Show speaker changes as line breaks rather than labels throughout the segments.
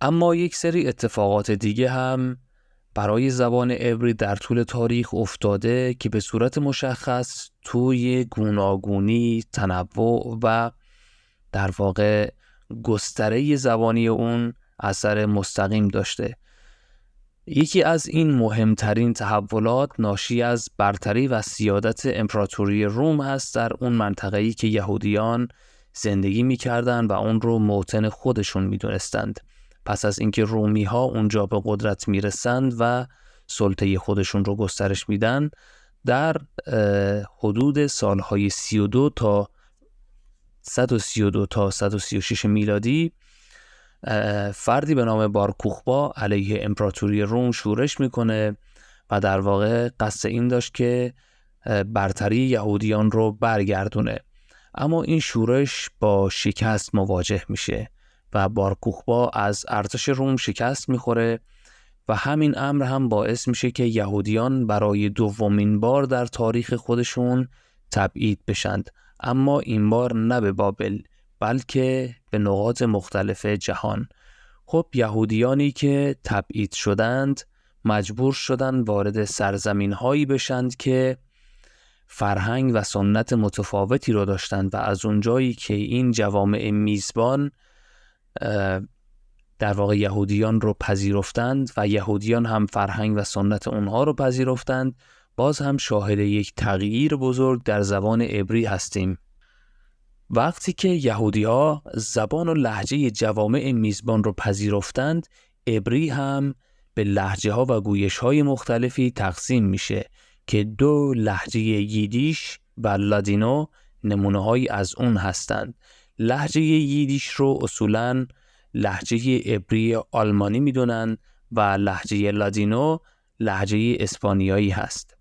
اما یک سری اتفاقات دیگه هم برای زبان عبری در طول تاریخ افتاده که به صورت مشخص توی گوناگونی، تنوع و در واقع گستره زبانی اون اثر مستقیم داشته. یکی از این مهمترین تحولات ناشی از برتری و سیادت امپراتوری روم هست در اون منطقه‌ای که یهودیان زندگی می‌کردن و اون رو موطن خودشون می‌دونستند. پس از اینکه رومی‌ها اونجا به قدرت میرسند و سلطه خودشون رو گسترش میدن، در حدود سالهای 32 تا 132 تا 136 میلادی فردی به نام بار کوخبا علیه امپراتوری روم شورش میکنه و در واقع قصد این داشت که برتری یهودیان رو برگردونه. اما این شورش با شکست مواجه میشه و بار کوخبا از ارتش روم شکست میخوره و همین امر هم باعث میشه که یهودیان برای دومین بار در تاریخ خودشون تبعید بشند، اما این بار نه به بابل بلکه به نقاط مختلف جهان. خب یهودیانی که تبعید شدند مجبور شدند وارد سرزمین هایی بشند که فرهنگ و سنت متفاوتی رو داشتند و از اونجایی که این جوامع میزبان در واقع یهودیان رو پذیرفتند و یهودیان هم فرهنگ و سنت اونها رو پذیرفتند، باز هم شاهد یک تغییر بزرگ در زبان عبری هستیم. وقتی که یهودی‌ها زبان و لهجه جوامع میزبان رو پذیرفتند، عبری هم به لهجه‌ها و گویش‌های مختلفی تقسیم میشه که دو لهجه ییدیش و لادینو نمونه‌هایی از اون هستند. لهجه ییدیش رو اصولاً لهجه عبری آلمانی میدونن و لهجه لادینو لهجه اسپانیایی هست.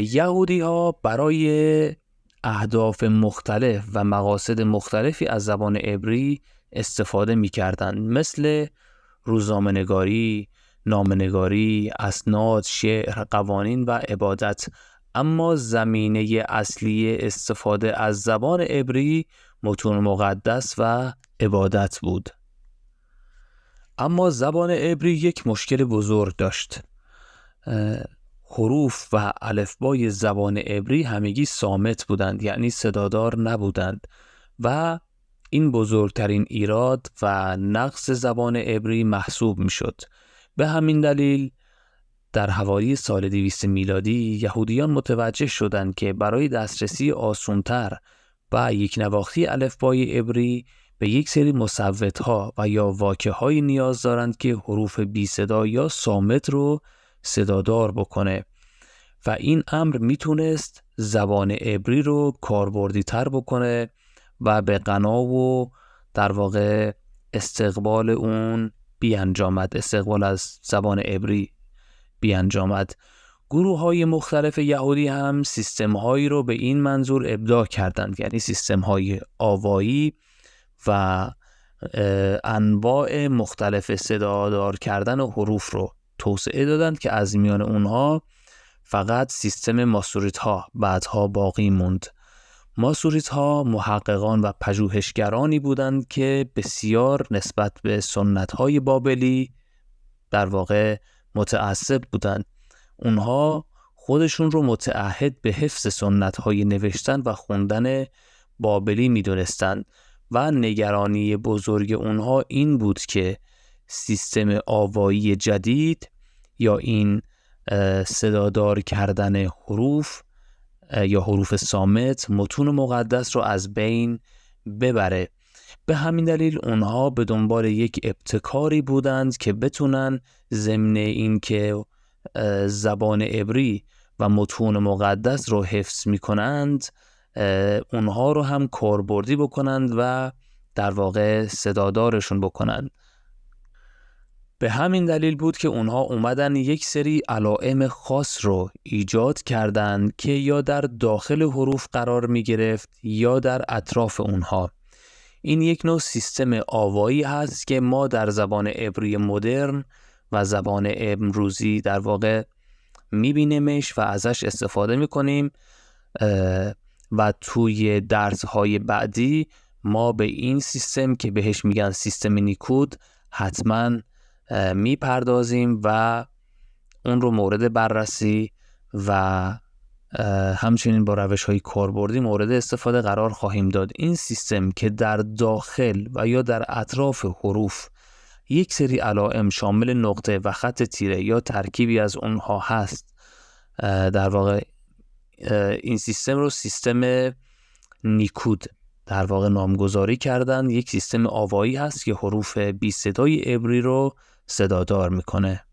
یهودی‌ها برای اهداف مختلف و مقاصد مختلفی از زبان عبری استفاده می‌کردند، مثل روزنامه‌نگاری، نامه‌نگاری، اسناد، شعر، قوانین و عبادت. اما زمینه اصلی استفاده از زبان عبری متون مقدس و عبادت بود. اما زبان عبری یک مشکل بزرگ داشت. حروف و الفبای زبان عبری همگی صامت بودند، یعنی صدادار نبودند و این بزرگترین ایراد و نقص زبان عبری محسوب میشد. به همین دلیل در حوالی سال 200 میلادی یهودیان متوجه شدند که برای دسترسی آسان‌تر و یک نواختی الفبای عبری به یک سری مصوت‌ها و یا واکه‌های نیاز دارند که حروف بی صدا یا صامت رو صدادار بکنه و این امر میتونست زبان عبری رو کاربردی تر بکنه و به غنا و در واقع استقبال اون بیانجامد، استقبال از زبان عبری بیانجامد. گروه های مختلف یهودی هم سیستم هایی رو به این منظور ابداع کردند، یعنی سیستم های آوایی و انواع مختلف صدادار کردن و حروف رو توسعه دادند که از میان اونها فقط سیستم ماسوریت ها بعدها باقی موند. ماسوریت ها محققان و پژوهشگرانی بودند که بسیار نسبت به سنت های بابلی در واقع متعصب بودند. اونها خودشون رو متعهد به حفظ سنت های نوشتن و خوندن بابلی می دونستند و نگرانی بزرگ اونها این بود که سیستم آوایی جدید یا این صدادار کردن حروف یا حروف صامت متون مقدس رو از بین ببره. به همین دلیل اونها به دنبال یک ابتکاری بودند که بتونن ضمن این که زبان عبری و متون مقدس رو حفظ میکنند اونها رو هم کاربردی بکنند و در واقع صدادارشون بکنند. به همین دلیل بود که اونها اومدن یک سری علائم خاص رو ایجاد کردند که یا در داخل حروف قرار می گرفت یا در اطراف اونها. این یک نوع سیستم آوایی هست که ما در زبان عبری مدرن و زبان امروزی در واقع می بینیمش و ازش استفاده می کنیم و توی درس‌های بعدی ما به این سیستم که بهش میگن سیستم نیکود حتما میپردازیم و اون رو مورد بررسی و همچنین با روش‌های کاربردی مورد استفاده قرار خواهیم داد. این سیستم که در داخل و یا در اطراف حروف یک سری علائم شامل نقطه و خط تیره یا ترکیبی از اونها هست، در واقع این سیستم رو سیستم نیکود در واقع نامگذاری کردن. یک سیستم آوایی هست که حروف بی صدای عبری رو صدادار میکنه.